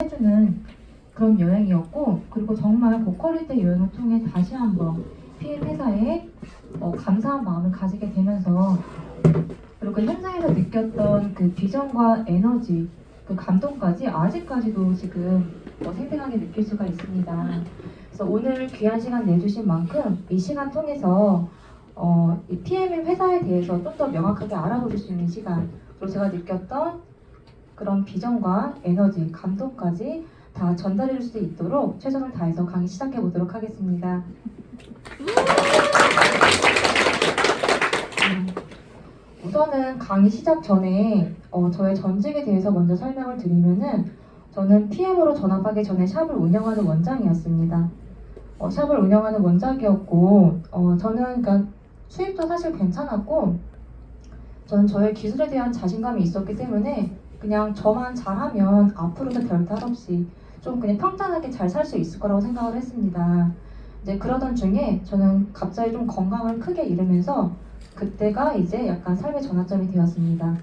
해주는 그런 여행이었고, 그리고 정말 고퀄리티 여행을 통해 다시 한번 PM 회사에 감사한 마음을 가지게 되면서, 그리고 그 현장에서 느꼈던 그 비전과 에너지, 그 감동까지 아직까지도 지금 생생하게 느낄 수가 있습니다. 그래서 오늘 귀한 시간 내주신 만큼 이 시간 통해서 이 PM 회사에 대해서 좀 더 명확하게 알아볼 수 있는 시간, 그리고 제가 느꼈던 그런 비전과 에너지, 감동까지 다 전달해 줄 수 있도록 최선을 다해서 강의 시작해 보도록 하겠습니다. 우선은 강의 시작 전에 저의 전직에 대해서 먼저 설명을 드리면은, 저는 PM으로 전업하기 전에 샵을 운영하는 원장이었습니다. 샵을 운영하는 원장이었고, 저는 그러니까 수입도 사실 괜찮았고, 저는 저의 기술에 대한 자신감이 있었기 때문에 그냥 저만 잘하면 앞으로도 별탈 없이 좀 그냥 평탄하게 잘 살 수 있을 거라고 생각을 했습니다. 이제 그러던 중에 저는 갑자기 좀 건강을 크게 잃으면서 그때가 이제 약간 삶의 전환점이 되었습니다.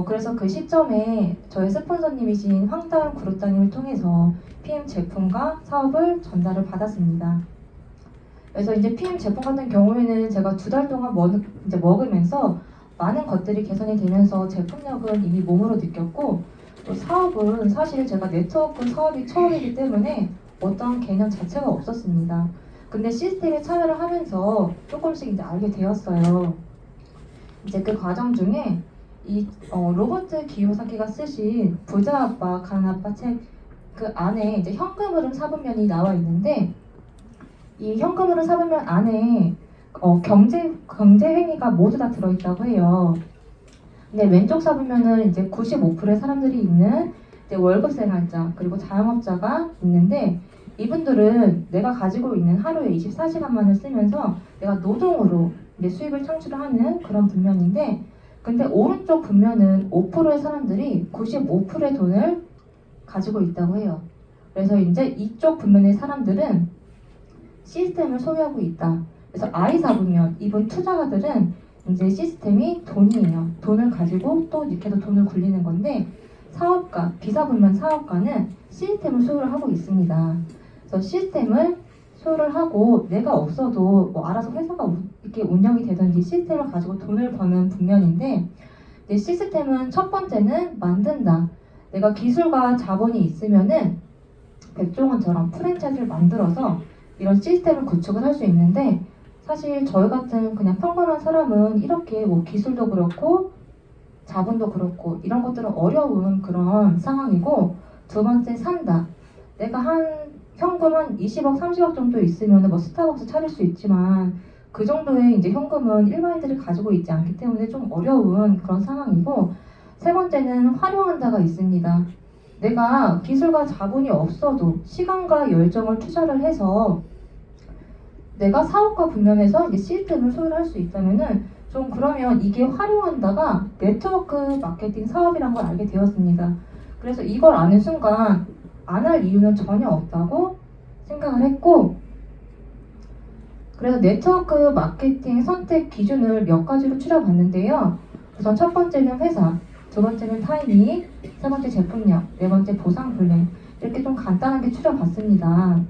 그래서 그 시점에 저의 스폰서님이신 황다은 그룹장님을 통해서 PM 제품과 사업을 전달을 받았습니다. 그래서 이제 PM 제품 같은 경우에는 제가 2달 동안 이제 먹으면서 많은 것들이 개선이 되면서 제품력은 이미 몸으로 느꼈고, 또 사업은 사실 제가 네트워크 사업이 처음이기 때문에 어떤 개념 자체가 없었습니다. 근데 시스템에 참여를 하면서 조금씩 이제 알게 되었어요. 이제 그 과정 중에 이 로버트 기요사키가 쓰신 부자 아빠 가난 아빠 책 그 안에 이제 현금 흐름 사분면이 나와 있는데, 이 현금 흐름 사분면 안에 경제 행위가 모두 다 들어있다고 해요. 근데 왼쪽 사분면은 이제 95%의 사람들이 있는 이제 월급 생활자 그리고 자영업자가 있는데, 이분들은 내가 가지고 있는 하루에 24시간만을 쓰면서 내가 노동으로 이제 수입을 창출하는 그런 분면인데, 근데 오른쪽 분면은 5%의 사람들이 95%의 돈을 가지고 있다고 해요. 그래서 이제 이쪽 분면의 사람들은 시스템을 소유하고 있다. 그래서 I4분면, 이분 투자가들은 이제 시스템이 돈이에요. 돈을 가지고 또 이렇게 해서 돈을 굴리는 건데, 사업가, 비사분면 사업가는 시스템을 소유를 하고 있습니다. 그래서 시스템을 소유를 하고 내가 없어도 알아서 회사가 이렇게 운영이 되든지 시스템을 가지고 돈을 버는 분면인데, 내 시스템은 첫 번째는 만든다. 내가 기술과 자본이 있으면은 백종원처럼 프랜차이즈를 만들어서 이런 시스템을 구축을 할 수 있는데, 사실 저희 같은 그냥 평범한 사람은 이렇게 기술도 그렇고 자본도 그렇고 이런 것들은 어려운 그런 상황이고, 두 번째 산다. 내가 현금 한 20억, 30억 정도 있으면 스타벅스 차릴 수 있지만 그 정도의 이제 현금은 일반인들이 가지고 있지 않기 때문에 좀 어려운 그런 상황이고, 세 번째는 활용한다가 있습니다. 내가 기술과 자본이 없어도 시간과 열정을 투자를 해서 내가 사업과 분면에서 이제 시스템을 소유할 수 있다면은 좀 그러면 이게 활용한다가 네트워크 마케팅 사업이란 걸 알게 되었습니다. 그래서 이걸 아는 순간 안 할 이유는 전혀 없다고 생각을 했고, 그래서 네트워크 마케팅 선택 기준을 몇 가지로 추려봤는데요. 우선 첫 번째는 회사, 두 번째는 타이밍, 세 번째 제품력, 네 번째 보상 플랜, 이렇게 좀 간단하게 추려봤습니다.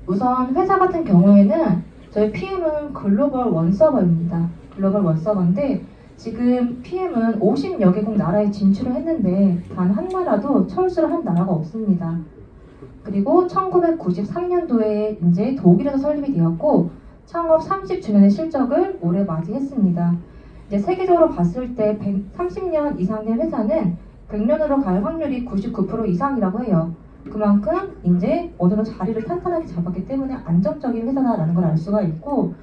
우선 회사 같은 경우에는 저희 PM은 글로벌 원서버입니다. 글로벌 원서버인데, 지금 PM은 50여 개국 나라에 진출을 했는데 단 한 나라도 철수를 한 나라가 없습니다. 그리고 1993년도에 이제 독일에서 설립이 되었고, 창업 30주년의 실적을 올해 맞이했습니다. 이제 세계적으로 봤을 때 130년 이상 된 회사는 100년으로 갈 확률이 99% 이상이라고 해요. 그만큼 이제 어느 정도 자리를 탄탄하게 잡았기 때문에 안정적인 회사다라는 걸 알 수가 있고,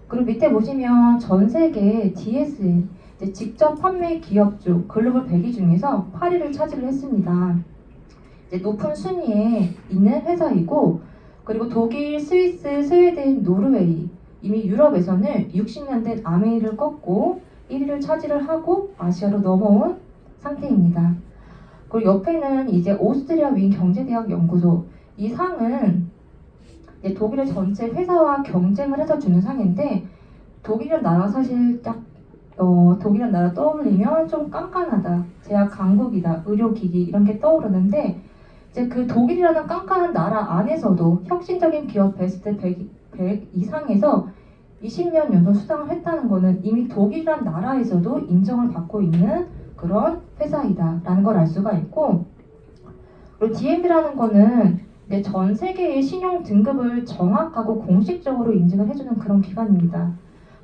그리고 밑에 보시면 전 세계 DSE, 이제 직접 판매 기업 중 글로벌 100위 중에서 8위를 차지를 했습니다. 이제 높은 순위에 있는 회사이고, 그리고 독일, 스위스, 스웨덴, 노르웨이, 이미 유럽에서는 60년대 아메이를 꺾고 1위를 차지를 하고 아시아로 넘어온 상태입니다. 그리고 옆에는 이제 오스트리아 윈 경제대학 연구소, 이 상은 이제 독일의 전체 회사와 경쟁을 해서 주는 상인데, 독일이라는 나라가 사실 딱 독일이라는 나라 떠올리면 좀 깐깐하다, 제약 강국이다, 의료기기 이런 게 떠오르는데 이제 그 독일이라는 깐깐한 나라 안에서도 혁신적인 기업 베스트 100 이상에서 20년 연속 수상을 했다는 것은 이미 독일이라는 나라에서도 인정을 받고 있는 그런 회사이다라는 걸 알 수가 있고, 그리고 DNB라는 거는 이제 전 세계의 신용 등급을 정확하고 공식적으로 인증을 해주는 그런 기관입니다.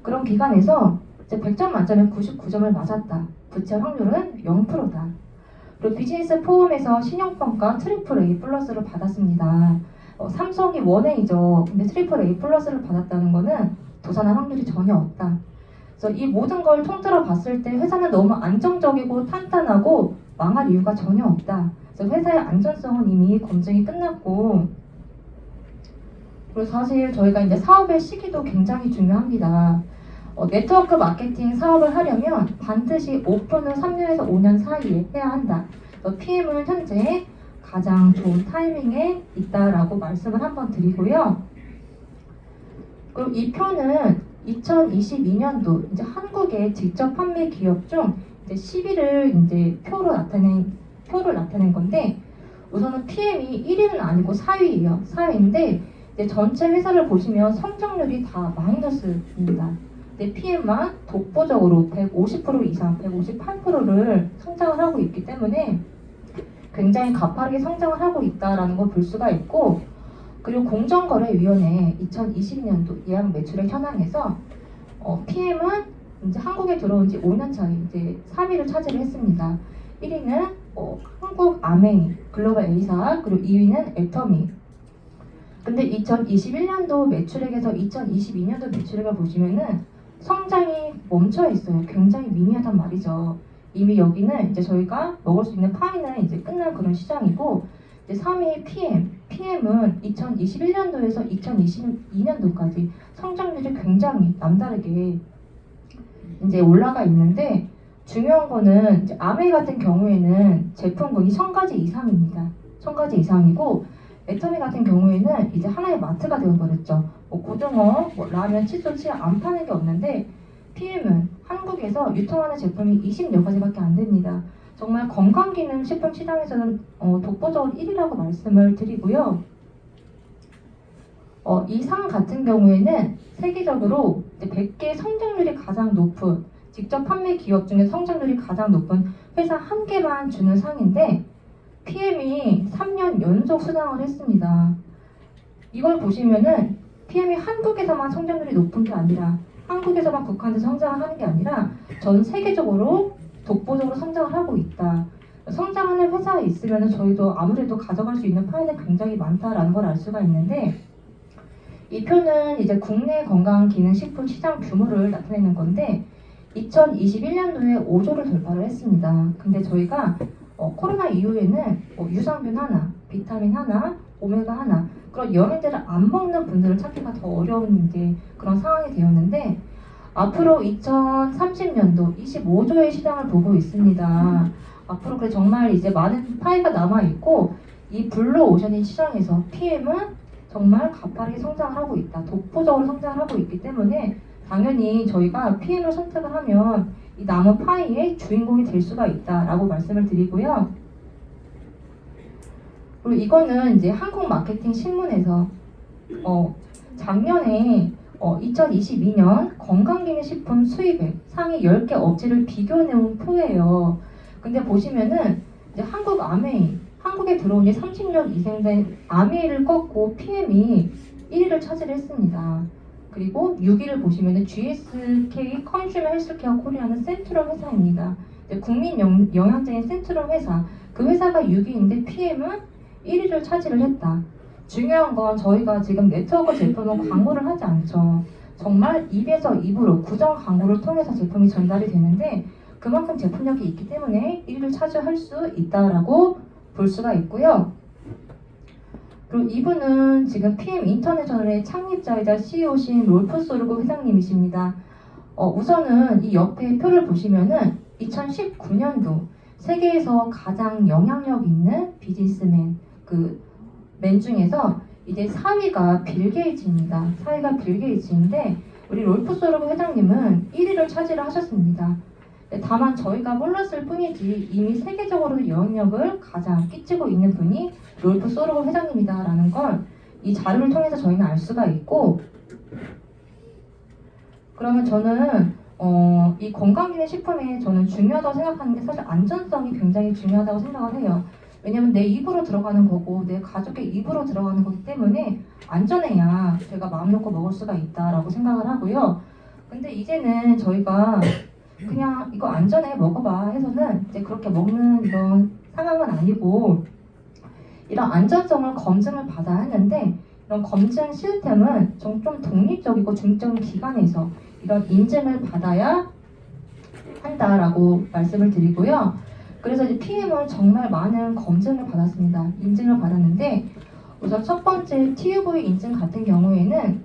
그런 기관에서 이제 100점 만점에 99점을 맞았다. 부채 확률은 0%다. 그리고 비즈니스 포럼에서 신용평가 트리플 A 플러스를 받았습니다. 삼성이 원A이죠. 근데 트리플 A 플러스를 받았다는 거는 도산할 확률이 전혀 없다. 그래서 이 모든 걸 통틀어 봤을 때 회사는 너무 안정적이고 탄탄하고 망할 이유가 전혀 없다. 그래서 회사의 안전성은 이미 검증이 끝났고, 그리고 사실 저희가 이제 사업의 시기도 굉장히 중요합니다. 네트워크 마케팅 사업을 하려면 반드시 오픈 후 3년에서 5년 사이에 해야 한다. PM은 현재 가장 좋은 타이밍에 있다라고 말씀을 한번 드리고요. 그리고 이 표는 2022년도 이제 한국의 직접 판매 기업 중 이제 10위를 이제 표로 나타낸 건데, 우선은 PM이 1위는 아니고 4위예요. 4위인데 이제 전체 회사를 보시면 성장률이 다 마이너스입니다. 근데 PM만 독보적으로 150% 이상, 158%를 성장을 하고 있기 때문에 굉장히 가파르게 성장을 하고 있다라는 걸 볼 수가 있고, 그리고 공정거래위원회 2022년도 예약 매출액 현황에서 PM은 이제 한국에 들어온 지 5년 차에 이제 3위를 차지를 했습니다. 1위는 한국 아메이 글로벌 A사, 그리고 2위는 애터미. 근데 2021년도 매출액에서 2022년도 매출액을 보시면은 성장이 멈춰 있어요. 굉장히 미미하단 말이죠. 이미 여기는 이제 저희가 먹을 수 있는 파이는 이제 끝난 그런 시장이고, 이제 3위 PM은 2021년도에서 2022년도까지 성장률이 굉장히 남다르게 이제 올라가 있는데, 중요한 거는 이제 아메이 같은 경우에는 제품군이 1000가지 이상입니다. 1000가지 이상이고, 애터미 같은 경우에는 이제 하나의 마트가 되어버렸죠. 고등어, 라면, 칫솔, 치약 안 파는 게 없는데, PM은 한국에서 유통하는 제품이 20여 가지밖에 안 됩니다. 정말 건강기능 식품 시장에서는 독보적으로 1위라고 말씀을 드리고요. 이 상 같은 경우에는 세계적으로 100개 성장률이 가장 높은, 직접 판매 기업 중에 성장률이 가장 높은 회사 한 개만 주는 상인데, PM이 3년 연속 수상을 했습니다. 이걸 보시면은 PM이 한국에서만 성장률이 높은 게 아니라, 한국에서만 국한돼서 성장을 하는 게 아니라 전 세계적으로 독보적으로 성장을 하고 있다. 성장하는 회사에 있으면 저희도 아무래도 가져갈 수 있는 파이는 굉장히 많다라는 걸 알 수가 있는데, 이 표는 이제 국내 건강기능식품 시장 규모를 나타내는 건데 2021년도에 5조를 돌파를 했습니다. 근데 저희가 코로나 이후에는 유산균 하나, 비타민 하나, 오메가 하나, 그런 영양제를 안 먹는 분들을 찾기가 더 어려운 이제 그런 상황이 되었는데, 앞으로 2030년도 25조의 시장을 보고 있습니다. 앞으로 그 정말 이제 많은 파이가 남아 있고, 이 블루 오션인 시장에서 PM은 정말 가파르게 성장을 하고 있다. 독보적으로 성장을 하고 있기 때문에 당연히 저희가 PM을 선택을 하면 이 남은 파이의 주인공이 될 수가 있다라고 말씀을 드리고요. 그리고 이거는 이제 한국 마케팅 신문에서 작년에 2022년 건강기능식품 수입액 상위 10개 업체를 비교해놓은 표예요. 근데 보시면은 이제 한국 아메이, 한국에 들어온 지 30년 이상 된 아메이를 꺾고 PM이 1위를 차지했습니다. 그리고 6위를 보시면은 GSK 컨슈머 헬스케어 코리아는 센트럼 회사입니다. 국민 영양제인 센트럼 회사, 그 회사가 6위인데 PM은 1위를 차지를 했다. 중요한 건 저희가 지금 네트워크 제품은 광고를 하지 않죠. 정말 입에서 입으로 구정 광고를 통해서 제품이 전달이 되는데, 그만큼 제품력이 있기 때문에 1위를 차지할 수 있다라고 볼 수가 있고요. 그리고 이분은 지금 PM 인터내셔널의 창립자이자 CEO신 롤프 소르고 회장님이십니다. 우선은 이 옆에 표를 보시면은 2019년도 세계에서 가장 영향력 있는 비즈니스맨, 맨 중에서 이제 4위가 빌 게이츠입니다. 4위가 빌 게이츠인데, 우리 롤프 소르그 회장님은 1위를 차지를 하셨습니다. 다만 저희가 몰랐을 뿐이지 이미 세계적으로 영향력을 가장 끼치고 있는 분이 롤프 소르그 회장님이다라는 걸 이 자료를 통해서 저희는 알 수가 있고, 그러면 저는 이 건강기능식품에 저는 중요하다고 생각하는 게 사실 안전성이 굉장히 중요하다고 생각을 해요. 왜냐면 내 입으로 들어가는 거고 내 가족의 입으로 들어가는 거기 때문에 안전해야 제가 마음 놓고 먹을 수가 있다라고 생각을 하고요. 근데 이제는 저희가 그냥 이거 안전해 먹어봐 해서는 이제 그렇게 먹는 이런 상황은 아니고, 이런 안전성을 검증을 받아야 하는데 이런 검증 시스템은 좀 독립적이고 중증 기관에서 이런 인증을 받아야 한다라고 말씀을 드리고요. 그래서 이제 PM은 정말 많은 검증을 받았습니다. 인증을 받았는데 우선 첫 번째 TUV 인증 같은 경우에는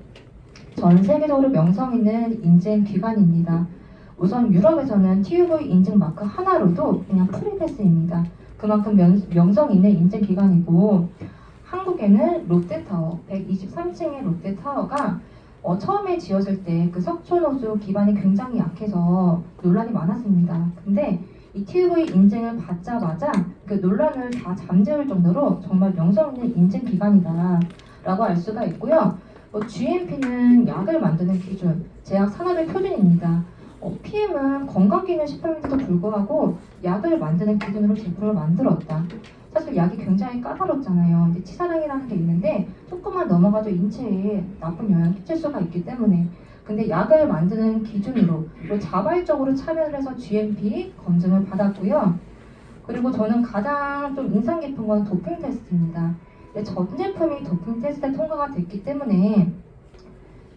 전 세계적으로 명성 있는 인증 기관입니다. 우선 유럽에서는 TUV 인증 마크 하나로도 그냥 프리패스입니다. 그만큼 명성 있는 인증 기관이고, 한국에는 롯데타워 123층의 롯데타워가 처음에 지어질 때 그 석촌호수 기반이 굉장히 약해서 논란이 많았습니다. 근데 이 TUV 인증을 받자마자 그 논란을 다 잠재울 정도로 정말 명성 있는 인증 기관이다 라고 알 수가 있고요. GMP는 약을 만드는 기준, 제약 산업의 표준입니다. PM은 건강기능식품인데도 불구하고 약을 만드는 기준으로 제품을 만들었다. 사실 약이 굉장히 까다롭잖아요. 이제 치사량이라는 게 있는데 조금만 넘어가도 인체에 나쁜 영향을 끼칠 수가 있기 때문에, 근데 약을 만드는 기준으로 또 자발적으로 참여를 해서 GMP 검증을 받았고요. 그리고 저는 가장 좀 인상 깊은 건 도핑 테스트입니다. 전 제품이 도핑 테스트에 통과가 됐기 때문에,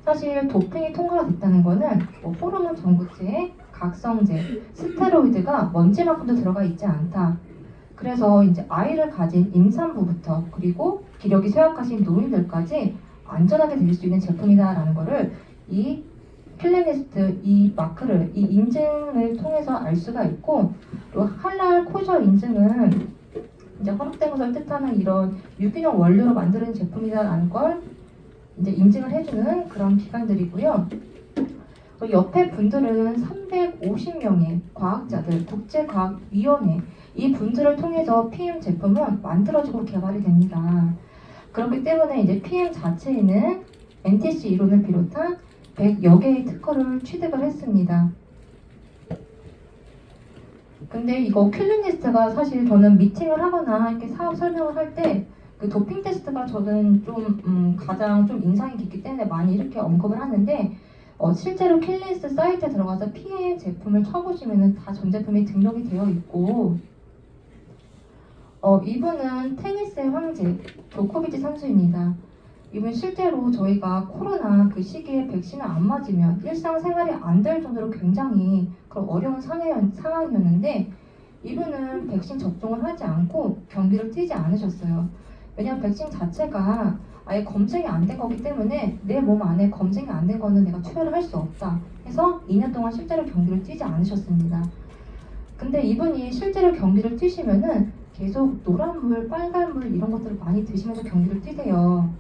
사실 도핑이 통과가 됐다는 거는 호르몬 전구체, 각성제, 스테로이드가 먼지만큼도 들어가 있지 않다. 그래서 이제 아이를 가진 임산부부터 그리고 기력이 쇠약하신 노인들까지 안전하게 드실 수 있는 제품이다라는 거를 이 필레니스트 이 마크를, 이 인증을 통해서 알 수가 있고, 또 할랄 코셔 인증은 이제 허락된 것을 뜻하는 이런 유기농 원료로 만드는 제품이다라는 걸 이제 인증을 해주는 그런 기관들이고요. 옆에 분들은 350명의 과학자들, 국제과학위원회, 이 분들을 통해서 PM 제품은 만들어지고 개발이 됩니다. 그렇기 때문에 이제 PM 자체에는 NTC 이론을 비롯한 100여 개의 특허를 취득을 했습니다. 근데 이거 킬링리스트가 사실 저는 미팅을 하거나 이렇게 사업 설명을 할 때 그 도핑 테스트가 저는 좀 가장 좀 인상이 깊기 때문에 많이 이렇게 언급을 하는데, 실제로 킬링리스트 사이트에 들어가서 PM 제품을 쳐보시면은 다 전 제품이 등록이 되어 있고, 이분은 테니스의 황제 조코비치 선수입니다. 이분 실제로 저희가 코로나 그 시기에 백신을 안 맞으면 일상생활이 안 될 정도로 굉장히 그런 어려운 상황이었는데, 이분은 백신 접종을 하지 않고 경기를 뛰지 않으셨어요. 왜냐하면 백신 자체가 아예 검증이 안 된 거기 때문에 내 몸 안에 검증이 안 된 거는 내가 투여를 할 수 없다 해서 2년 동안 실제로 경기를 뛰지 않으셨습니다. 근데 이분이 실제로 경기를 뛰시면은 계속 노란물, 빨간물 이런 것들을 많이 드시면서 경기를 뛰세요.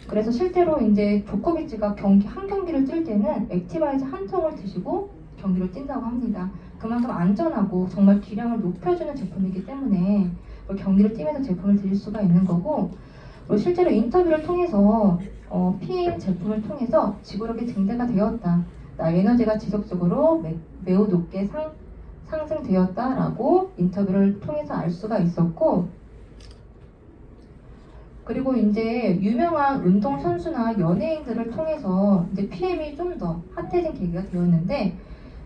그래서 실제로 이제 조코비치가 한 경기를 뛸 때는 액티바이저 한 통을 드시고 경기를 뛴다고 합니다. 그만큼 안전하고 정말 기량을 높여주는 제품이기 때문에 경기를 뛰면서 제품을 드릴 수가 있는 거고, 그리고 실제로 인터뷰를 통해서 PM 제품을 통해서 지구력이 증대가 되었다. 나의 에너지가 지속적으로 매우 높게 상승되었다라고 인터뷰를 통해서 알 수가 있었고, 그리고 이제 유명한 운동 선수나 연예인들을 통해서 이제 PM이 좀 더 핫해진 계기가 되었는데,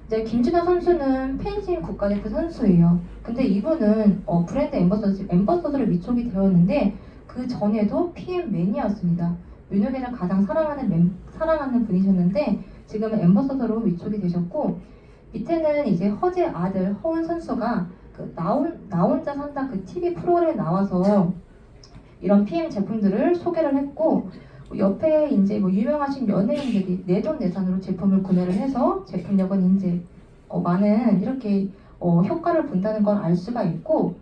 이제 김진호 선수는 펜싱 국가대표 선수예요. 근데 이분은 브랜드 엠버서더를 위촉이 되었는데 그 전에도 PM 매니아였습니다. 윤여계를 가장 사랑하는 분이셨는데 지금은 엠버서더로 위촉이 되셨고, 밑에는 이제 허재 아들 허은 선수가 그 나 혼자 산다 그 TV 프로그램에 나와서 이런 PM 제품들을 소개를 했고, 옆에 이제 유명하신 연예인들이 내돈내산으로 제품을 구매를 해서 제품력은 이제 많은 이렇게 효과를 본다는 걸 알 수가 있고,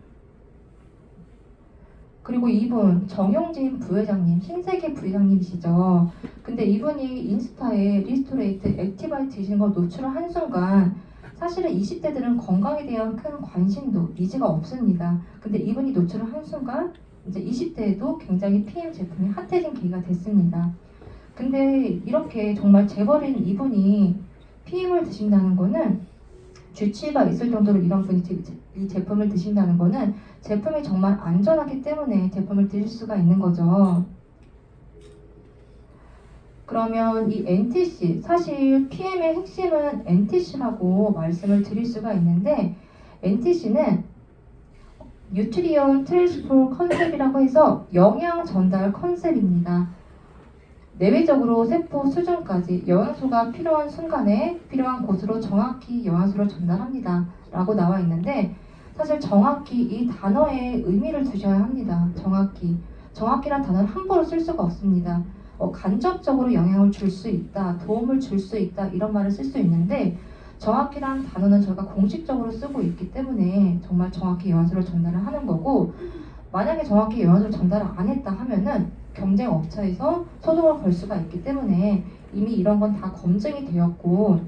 그리고 이분 정용진 부회장님, 신세계 부회장님이시죠. 근데 이분이 인스타에 리스토레이트 액티바이트 걸 노출을 한 순간 사실은 20대들은 건강에 대한 큰 관심도, 니즈가 없습니다. 근데 이분이 노출을 한 순간 이제 20대에도 굉장히 PM 제품이 핫해진 계기가 됐습니다. 근데 이렇게 정말 재벌인 이분이 PM을 드신다는 거는 주치의가 있을 정도로 이런 분이 이 제품을 드신다는 거는 제품이 정말 안전하기 때문에 제품을 드실 수가 있는 거죠. 그러면 이 NTC, 사실 PM의 핵심은 NTC라고 말씀을 드릴 수가 있는데 NTC는 뉴트리언 트랜스포 컨셉이라고 해서 영양 전달 컨셉입니다. 내외적으로 세포 수준까지 영양소가 필요한 순간에 필요한 곳으로 정확히 영양소를 전달합니다. 라고 나와 있는데 사실 정확히 이 단어에 의미를 두셔야 합니다. 정확히란 단어를 함부로 쓸 수가 없습니다. 간접적으로 영향을 줄 수 있다, 도움을 줄 수 있다 이런 말을 쓸 수 있는데 정확히란 단어는 저희가 공식적으로 쓰고 있기 때문에 정말 정확히 영양소를 전달을 하는 거고 만약에 정확히 영양소를 전달을 안 했다 하면은 경쟁 업체에서 소송을 걸 수가 있기 때문에 이미 이런 건 다 검증이 되었고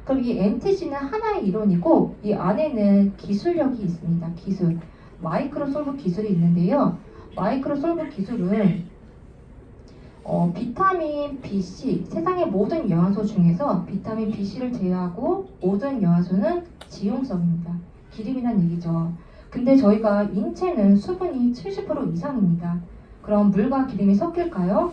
그럼 이 NTC는 하나의 이론이고 이 안에는 기술력이 있습니다. 기술. 마이크로솔브 기술이 있는데요. 마이크로솔브 기술은 비타민 BC, 세상의 모든 영양소 중에서 비타민 BC를 제외하고 모든 영양소는 지용성입니다. 기름이란 얘기죠. 근데 저희가 인체는 수분이 70% 이상입니다. 그럼 물과 기름이 섞일까요?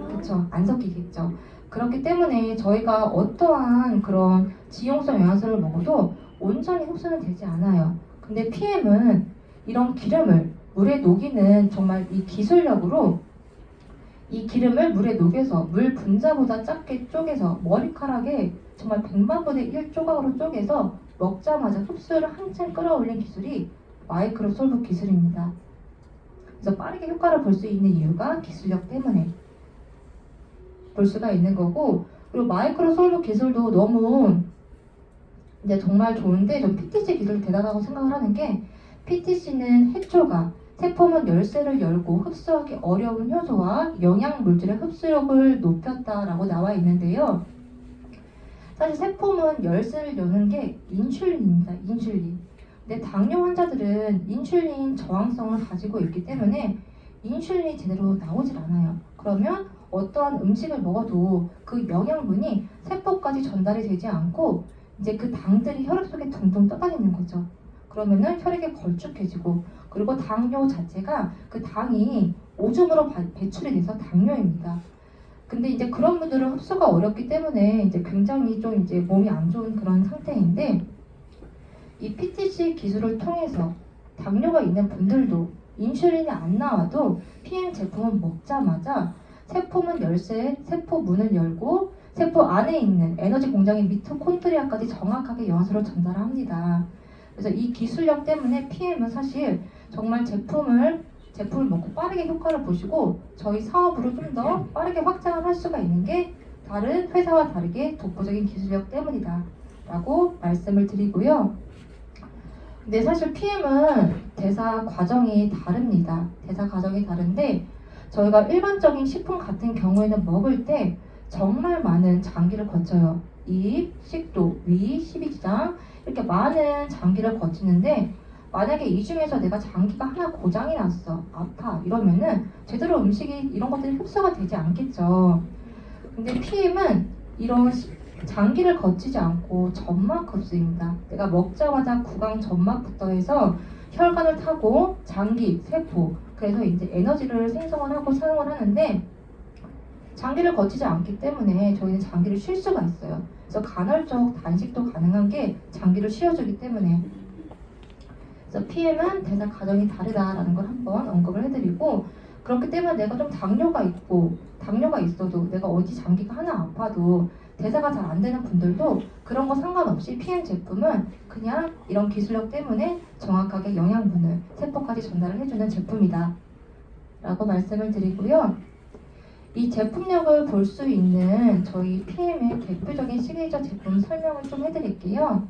그렇죠. 안 섞이겠죠. 그렇기 때문에 저희가 어떠한 그런 지용성 영양소를 먹어도 온전히 흡수는 되지 않아요. 근데 PM은 이런 기름을 물에 녹이는 정말 이 기술력으로 이 기름을 물에 녹여서 물 분자보다 작게 쪼개서 머리카락에 정말 100만분의 1 조각으로 쪼개서 먹자마자 흡수를 한층 끌어올린 기술이 마이크로솔브 기술입니다. 그래서 빠르게 효과를 볼 수 있는 이유가 기술력 때문에 볼 수가 있는 거고 그리고 마이크로솔브 기술도 너무 이제 정말 좋은데 전 PTC 기술이 대단하다고 생각을 하는 게 PTC는 해초가 세포문 열쇠를 열고 흡수하기 어려운 효소와 영양 물질의 흡수력을 높였다라고 나와 있는데요. 사실 세포문 열쇠를 여는 게 인슐린입니다. 인슐린. 근데 당뇨 환자들은 인슐린 저항성을 가지고 있기 때문에 인슐린이 제대로 나오질 않아요. 그러면 어떠한 음식을 먹어도 그 영양분이 세포까지 전달이 되지 않고 이제 그 당들이 혈액 속에 둥둥 떠다니는 거죠. 그러면은 혈액에 걸쭉해지고 그리고 당뇨 자체가 그 당이 오줌으로 배출이 돼서 당뇨입니다. 근데 이제 그런 분들은 흡수가 어렵기 때문에 이제 굉장히 좀 이제 몸이 안 좋은 그런 상태인데 이 PTC 기술을 통해서 당뇨가 있는 분들도 인슐린이 안 나와도 PM 제품을 먹자마자 세포문 열쇠, 세포 문을 열고 세포 안에 있는 에너지 공장인 미토콘드리아까지 정확하게 영양소를 전달합니다. 그래서 이 기술력 때문에 PM은 사실 정말 제품을 먹고 빠르게 효과를 보시고 저희 사업으로 좀 더 빠르게 확장을 할 수가 있는 게 다른 회사와 다르게 독보적인 기술력 때문이다 라고 말씀을 드리고요. 근데 사실 PM은 대사 과정이 다릅니다. 대사 과정이 다른데 저희가 일반적인 식품 같은 경우에는 먹을 때 정말 많은 장기를 거쳐요. 입, 식도, 위, 십이지장 이렇게 많은 장기를 거치는데 만약에 이 중에서 내가 장기가 하나 고장이 났어, 아파 이러면은 제대로 음식이 이런 것들이 흡수가 되지 않겠죠. 근데 PM은 이런 장기를 거치지 않고 점막 흡수입니다. 내가 먹자마자 구강 점막부터 해서 혈관을 타고 장기, 세포 그래서 이제 에너지를 생성을 하고 사용을 하는데 장기를 거치지 않기 때문에 저희는 장기를 쉴 수가 있어요. 그래서 간헐적 단식도 가능한 게 장기를 쉬어주기 때문에 그래서 PM은 대사 과정이 다르다라는 걸 한번 언급을 해드리고 그렇기 때문에 내가 좀 당뇨가 있어도 내가 어디 장기가 하나 아파도 대사가 잘 안 되는 분들도 그런 거 상관없이 PM 제품은 그냥 이런 기술력 때문에 정확하게 영양분을 세포까지 전달을 해주는 제품이다 라고 말씀을 드리고요. 이 제품력을 볼 수 있는 저희 PM의 대표적인 시그니처 제품 설명을 좀 해드릴게요.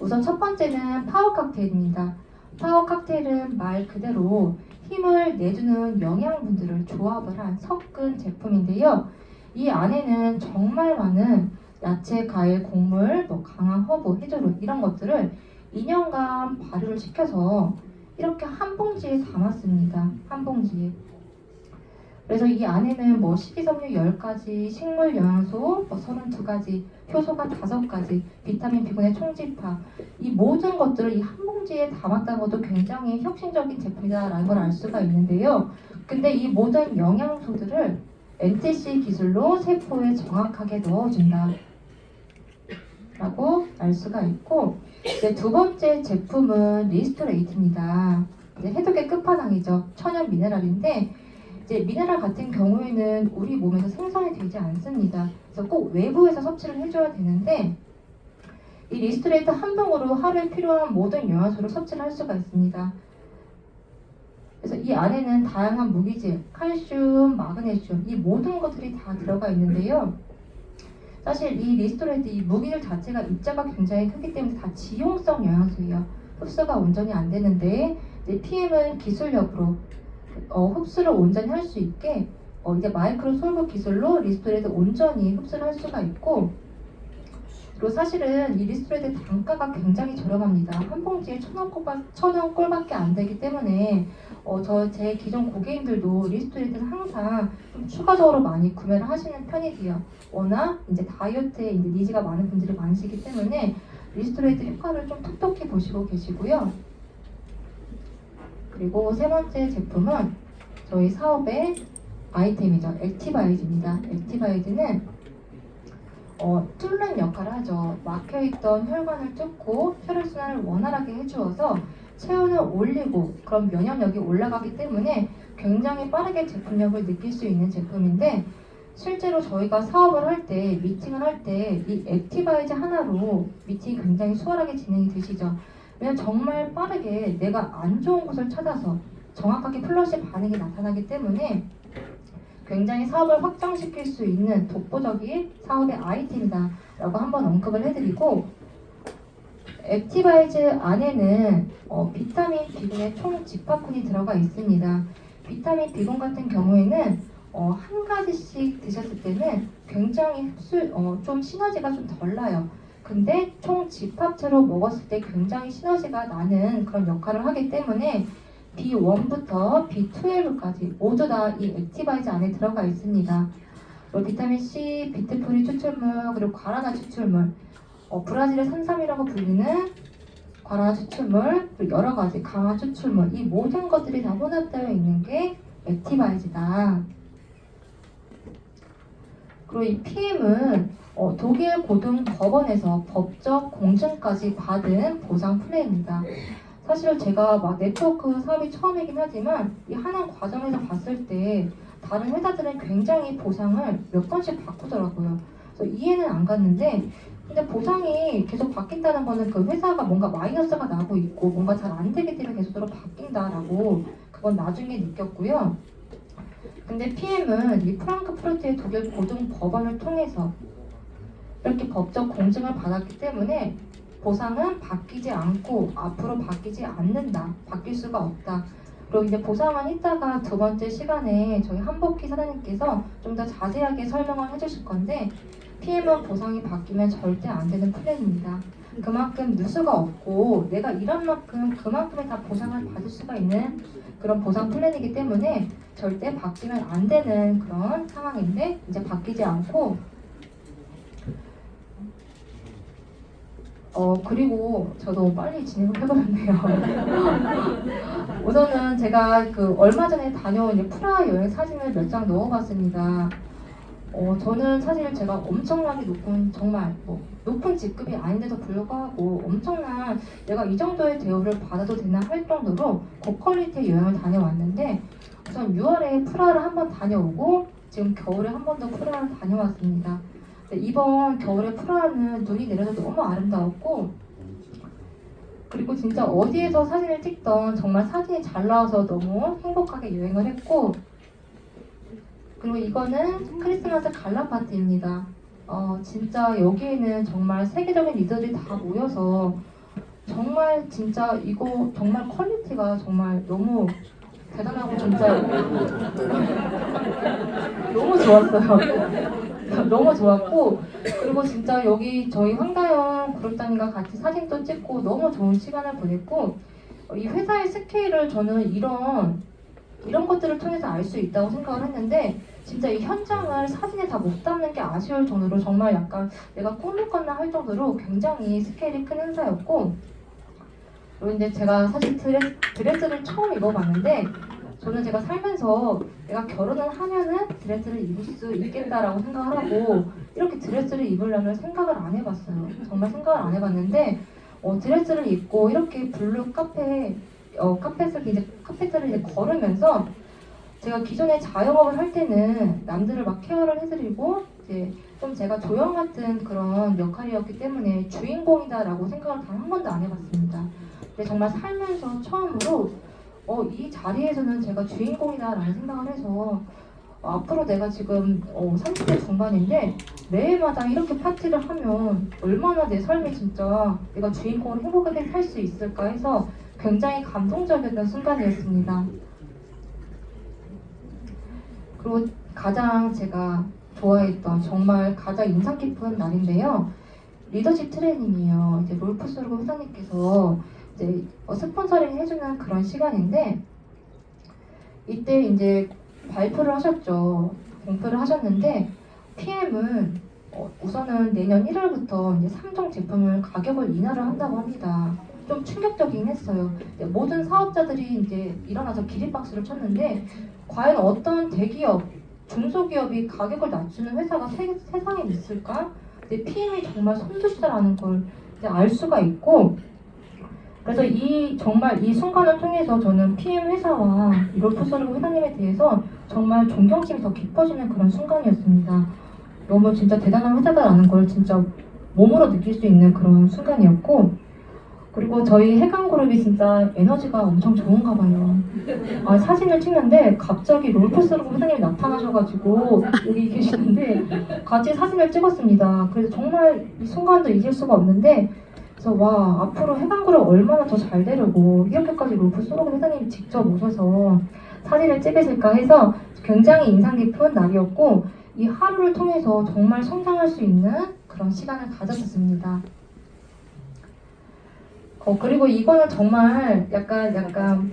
우선 첫 번째는 파워 칵테일입니다. 파워 칵테일은 말 그대로 힘을 내주는 영양분들을 조합을 한 섞은 제품인데요. 이 안에는 정말 많은 야채, 과일, 곡물, 강한 허브, 해조류 이런 것들을 2년간 발효를 시켜서 이렇게 한 봉지에 담았습니다. 한 봉지에. 그래서 이 안에는 식이섬유 10가지, 식물 영양소 32가지, 효소가 5가지, 비타민 B군의 총집합, 이 모든 것들을 이 한 봉지에 담았다는 것도 굉장히 혁신적인 제품이다라는 걸 알 수가 있는데요. 근데 이 모든 영양소들을 NTC 기술로 세포에 정확하게 넣어준다 라고 알 수가 있고, 이제 두 번째 제품은 리스토레이트입니다. 해독의 끝판왕이죠. 천연 미네랄인데 이제 미네랄 같은 경우에는 우리 몸에서 생성이 되지 않습니다. 그래서 꼭 외부에서 섭취를 해줘야 되는데 이 리스토레이트 한 병으로 하루에 필요한 모든 영양소를 섭취를 할 수가 있습니다. 그래서 이 안에는 다양한 무기질, 칼슘, 마그네슘 이 모든 것들이 다 들어가 있는데요. 사실 이 리스토레이트 이 무기질 자체가 입자가 굉장히 크기 때문에 다 지용성 영양소예요. 흡수가 온전히 안 되는데 이제 PM은 기술력으로 흡수를 온전히 할 수 있게 이제 마이크로 솔브 기술로 리스토레이트 온전히 흡수를 할 수가 있고, 그리고 사실은 이 리스토레이트 단가가 굉장히 저렴합니다. 한 봉지에 1,000원 꼴밖에 안 되기 때문에 제 기존 고객님들도 리스토레이트는 항상 좀 추가적으로 많이 구매를 하시는 편이고요. 워낙 이제 다이어트에 이제 니즈가 많은 분들이 많으시기 때문에 리스토레이트 효과를 좀 톡톡히 보시고 계시고요. 그리고 세 번째 제품은 저희 사업의 아이템이죠. 액티바이즈입니다. 액티바이즈는 뚫는 역할을 하죠. 막혀있던 혈관을 뚫고 혈액순환을 원활하게 해주어서 체온을 올리고 그럼 면역력이 올라가기 때문에 굉장히 빠르게 제품력을 느낄 수 있는 제품인데, 실제로 저희가 사업을 할 때, 미팅을 할 때 이 액티바이즈 하나로 미팅이 굉장히 수월하게 진행이 되시죠. 왜냐면 정말 빠르게 내가 안 좋은 곳을 찾아서 정확하게 플러시 반응이 나타나기 때문에 굉장히 사업을 확장시킬 수 있는 독보적인 사업의 아이템이다 라고 한번 언급을 해드리고, 액티바이즈 안에는 비타민 B군의 총 집합군이 들어가 있습니다. 비타민 B군 같은 경우에는 한 가지씩 드셨을 때는 굉장히 좀 시너지가 좀 덜 나요. 근데 총 집합체로 먹었을 때 굉장히 시너지가 나는 그런 역할을 하기 때문에 B1부터 B12까지 모두 다 이 액티바이즈 안에 들어가 있습니다. 그리고 비타민 C, 비트프리 추출물, 그리고 과라나 추출물, 브라질의 산삼이라고 불리는 과라나 추출물, 그리고 여러 가지 강화 추출물, 이 모든 것들이 다 혼합되어 있는 게 액티바이즈다. 그리고 이 PM은 독일 고등법원에서 법적 공증까지 받은 보상 플랜입니다. 사실 제가 막 네트워크 사업이 처음이긴 하지만 이 하는 과정에서 봤을 때 다른 회사들은 굉장히 보상을 몇 번씩 바꾸더라고요. 그래서 이해는 안 갔는데, 근데 보상이 계속 바뀐다는 거는 그 회사가 뭔가 마이너스가 나고 있고 뭔가 잘 안 되기 때문에 계속적으로 바뀐다라고 그건 나중에 느꼈고요. 근데 PM은 이 프랑크푸르트의 독일 고등법원을 통해서 이렇게 법적 공증을 받았기 때문에 보상은 바뀌지 않고 앞으로 바뀌지 않는다. 바뀔 수가 없다. 그리고 이제 보상은 이따가 두 번째 시간에 저희 한복희 사장님께서 좀 더 자세하게 설명을 해주실 건데, PM은 보상이 바뀌면 절대 안 되는 플랜입니다. 그만큼 누수가 없고 내가 일한 만큼 그만큼의 다 보상을 받을 수가 있는 그런 보상 플랜이기 때문에 절대 바뀌면 안 되는 그런 상황인데, 이제 바뀌지 않고 그리고 저도 빨리 진행을 해버렸네요. 우선은 제가 얼마 전에 다녀온 이제 프라하 여행 사진을 몇 장 넣어봤습니다. 저는 사실 제가 엄청나게 정말 높은 직급이 아닌데도 불구하고 엄청난 내가 이 정도의 대우를 받아도 되나 할 정도로 고퀄리티의 여행을 다녀왔는데, 우선 6월에 프라하를 한번 다녀오고 지금 겨울에 한 번 더 프라하를 다녀왔습니다. 이번 겨울에 프라하는 눈이 내려서 너무 아름다웠고, 그리고 진짜 어디에서 사진을 찍던 정말 사진이 잘 나와서 너무 행복하게 여행을 했고, 그리고 이거는 크리스마스 갈라 파티입니다. 진짜 여기에는 정말 세계적인 리더들이 다 모여서 정말 진짜 이거 정말 퀄리티가 정말 너무 대단하고 진짜 너무 좋았어요. 너무 좋았고, 그리고 진짜 여기 저희 황다영 그룹단과 같이 사진도 찍고 너무 좋은 시간을 보냈고, 이 회사의 스케일을 저는 이런 것들을 통해서 알 수 있다고 생각을 했는데, 진짜 이 현장을 사진에 다 못 담는 게 아쉬울 정도로 정말 약간 내가 꿈을 꿨나 할 정도로 굉장히 스케일이 큰 행사였고, 그리고 이제 제가 사실 드레스를 처음 입어봤는데, 저는 제가 살면서 내가 결혼을 하면은 드레스를 입을 수 있겠다라고 생각을 하고 이렇게 드레스를 입으려면 생각을 안 해봤어요. 정말 생각을 안 해봤는데 드레스를 입고 이렇게 블루 카페트를 이제 걸으면서, 제가 기존에 자영업을 할 때는 남들을 막 케어를 해드리고 이제 좀 제가 조형 같은 그런 역할이었기 때문에 주인공이다라고 생각을 단 한 번도 안 해봤습니다. 근데 정말 살면서 처음으로 이 자리에서는 제가 주인공이다라는 생각을 해서 앞으로 내가 지금 30대 중반인데 매일마다 이렇게 파티를 하면 얼마나 내 삶이 진짜 내가 주인공을 행복하게 살 수 있을까 해서 굉장히 감동적이었던 순간이었습니다. 그리고 가장 제가 좋아했던 정말 가장 인상 깊은 날인데요. 리더십 트레이닝이에요. 이제 롤프스루고 회장님께서 이제 스폰서링 해주는 그런 시간인데, 이때 이제 발표를 하셨죠. 공표를 하셨는데 PM은 우선은 내년 1월부터 이제 3종 제품을 가격을 인하를 한다고 합니다. 좀 충격적이긴 했어요. 모든 사업자들이 이제 일어나서 기립박수를 쳤는데, 과연 어떤 대기업, 중소기업이 가격을 낮추는 회사가 세상에 있을까? 근데 PM이 정말 손두시다라는 걸 알 수가 있고, 그래서 정말 이 순간을 통해서 저는 PM 회사와 롤프소르 회장님에 대해서 정말 존경심이 더 깊어지는 그런 순간이었습니다. 너무 진짜 대단한 회사다라는 걸 진짜 몸으로 느낄 수 있는 그런 순간이었고, 그리고 저희 해강그룹이 진짜 에너지가 엄청 좋은가 봐요. 사진을 찍는데 갑자기 롤프소르 회장님이 나타나셔가지고 여기 계시는데 같이 사진을 찍었습니다. 그래서 정말 이 순간도 잊을 수가 없는데, 그래서 와, 앞으로 해방그룹 얼마나 더 잘 되려고 이렇게까지 롤프소르 회장님이 직접 오셔서 사진을 찍으실까 해서 굉장히 인상 깊은 날이었고, 이 하루를 통해서 정말 성장할 수 있는 그런 시간을 가졌었습니다. 그리고 이거는 정말 약간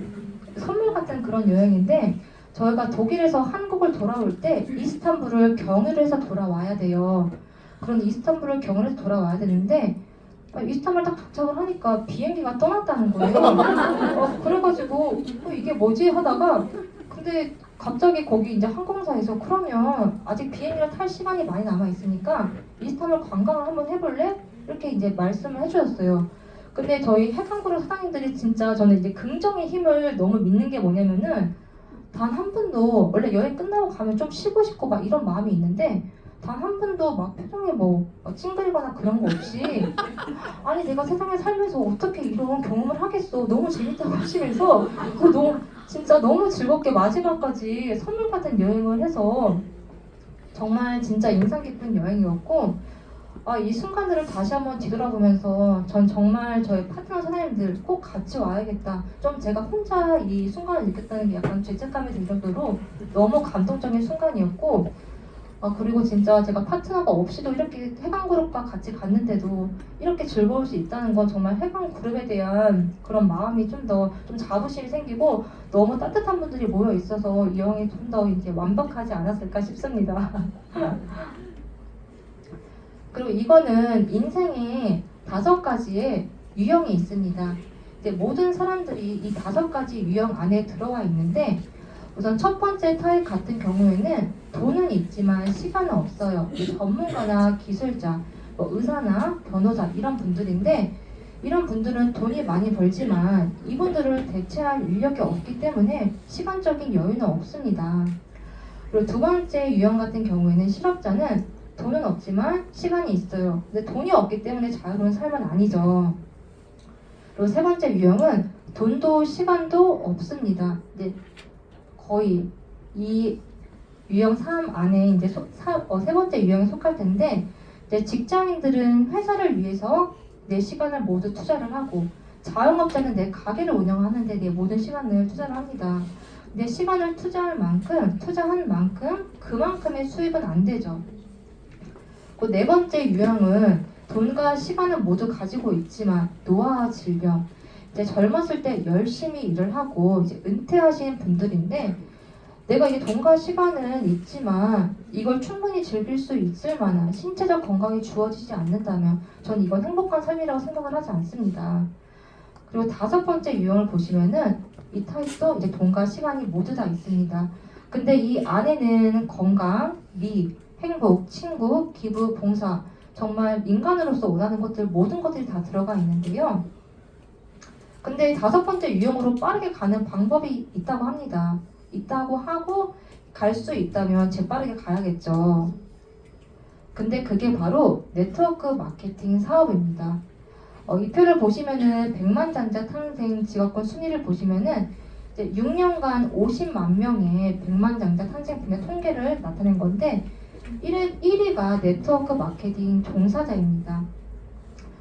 선물 같은 그런 여행인데, 저희가 독일에서 한국을 돌아올 때 이스탄불을 경유를 해서 돌아와야 돼요. 그런 이스탄불을 경유를 해서 돌아와야 되는데, 이스탄불 딱 도착을 하니까 비행기가 떠났다는 거예요. 그래가지고 이게 뭐지 하다가, 근데 갑자기 거기 이제 항공사에서 그러면 아직 비행기를 탈 시간이 많이 남아 있으니까 이스탄불 관광을 한번 해볼래? 이렇게 이제 말씀을 해주셨어요. 근데 저희 해강그룹 사장님들이 진짜 저는 이제 긍정의 힘을 너무 믿는 게 뭐냐면은, 단 한 분도 원래 여행 끝나고 가면 좀 쉬고 싶고 막 이런 마음이 있는데 단 한 분도 막 표정에 찡그리거나 그런 거 없이, 아니 내가 세상에 살면서 어떻게 이런 경험을 하겠어, 너무 재밌다고 하시면서 진짜 너무 즐겁게 마지막까지 선물 같은 여행을 해서 정말 진짜 인상 깊은 여행이었고, 이 순간들을 다시 한번 뒤돌아보면서 전 정말 저희 파트너 사장님들 꼭 같이 와야겠다. 좀 제가 혼자 이 순간을 느꼈다는 게 약간 죄책감이 들 정도로 너무 감동적인 순간이었고, 그리고 진짜 제가 파트너가 없이도 이렇게 해강그룹과 같이 갔는데도 이렇게 즐거울 수 있다는 건 정말 해강그룹에 대한 그런 마음이 좀 자부심이 생기고 너무 따뜻한 분들이 모여 있어서 이 여행이 좀 더 이제 완벽하지 않았을까 싶습니다. 그리고 이거는 인생에 5가지의 유형이 있습니다. 이제 모든 사람들이 이 5가지 유형 안에 들어와 있는데, 우선 첫 번째 타입 같은 경우에는 돈은 있지만 시간은 없어요. 전문가나 기술자, 의사나 변호사 이런 분들인데, 이런 분들은 돈이 많이 벌지만 이분들을 대체할 인력이 없기 때문에 시간적인 여유는 없습니다. 그리고 두 번째 유형 같은 경우에는 실업자는 돈은 없지만 시간이 있어요. 근데 돈이 없기 때문에 자유로운 삶은 아니죠. 그리고 세 번째 유형은 돈도 시간도 없습니다. 근데 거의 이 유형 3 안에 이제 세 번째 유형에 속할 텐데, 이제 직장인들은 회사를 위해서 내 시간을 모두 투자를 하고, 자영업자는 내 가게를 운영하는데 내 모든 시간을 투자를 합니다. 내 시간을 투자한 만큼 그만큼의 수입은 안 되죠. 그 네 번째 유형은 돈과 시간을 모두 가지고 있지만 노화와 질병, 이제 젊었을 때 열심히 일을 하고 이제 은퇴하신 분들인데, 내가 이제 돈과 시간은 있지만 이걸 충분히 즐길 수 있을 만한 신체적 건강이 주어지지 않는다면 전 이건 행복한 삶이라고 생각을 하지 않습니다. 그리고 다섯 번째 유형을 보시면은 이 타입도 이제 돈과 시간이 모두 다 있습니다. 근데 이 안에는 건강, 미, 행복, 친구, 기부, 봉사, 정말 인간으로서 원하는 것들 모든 것들이 다 들어가 있는데요. 근데 다섯 번째 유형으로 빠르게 가는 방법이 있다고 합니다. 있다고 하고 갈 수 있다면 재빠르게 가야겠죠. 근데 그게 바로 네트워크 마케팅 사업입니다. 이 표를 보시면은 백만장자 탄생 직업군 순위를 보시면은 이제 6년간 50만 명의 백만장자 탄생팀의 통계를 나타낸 건데 1위가 네트워크 마케팅 종사자입니다.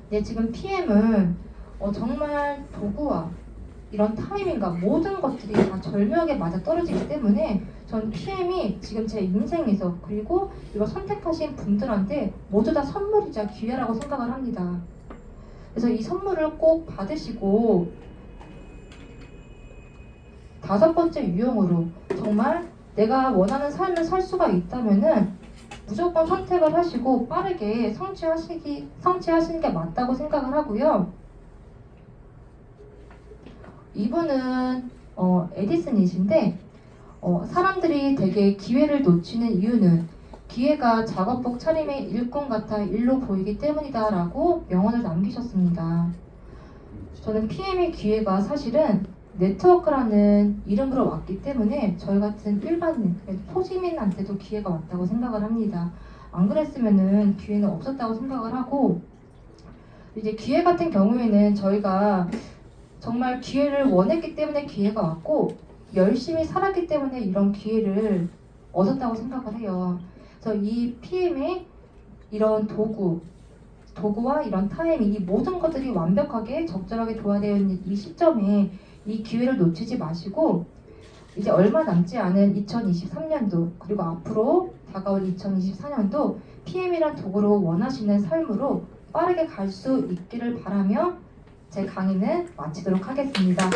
네, 지금 PM은 정말 도구와 이런 타이밍과 모든 것들이 다 절묘하게 맞아 떨어지기 때문에 전 PM이 지금 제 인생에서 그리고 이거 선택하신 분들한테 모두 다 선물이자 기회라고 생각을 합니다. 그래서 이 선물을 꼭 받으시고 다섯 번째 유형으로 정말 내가 원하는 삶을 살 수가 있다면은 무조건 선택을 하시고 빠르게 성취하시는 게 맞다고 생각을 하고요. 이분은 에디슨이신데 사람들이 되게 기회를 놓치는 이유는 기회가 작업복 차림의 일꾼 같아 일로 보이기 때문이다 라고 명언을 남기셨습니다. 저는 PM의 기회가 사실은 네트워크라는 이름으로 왔기 때문에 저희 같은 일반인, 소시민한테도 기회가 왔다고 생각을 합니다. 안 그랬으면은 기회는 없었다고 생각을 하고, 이제 기회 같은 경우에는 저희가 정말 기회를 원했기 때문에 기회가 왔고 열심히 살았기 때문에 이런 기회를 얻었다고 생각을 해요. 그래서 이 PM의 이런 도구와 이런 타이밍, 이 모든 것들이 완벽하게 적절하게 조화되어 있는 이 시점에 이 기회를 놓치지 마시고 이제 얼마 남지 않은 2023년도 그리고 앞으로 다가올 2024년도 PM이란 도구로 원하시는 삶으로 빠르게 갈 수 있기를 바라며 제 강의는 마치도록 하겠습니다.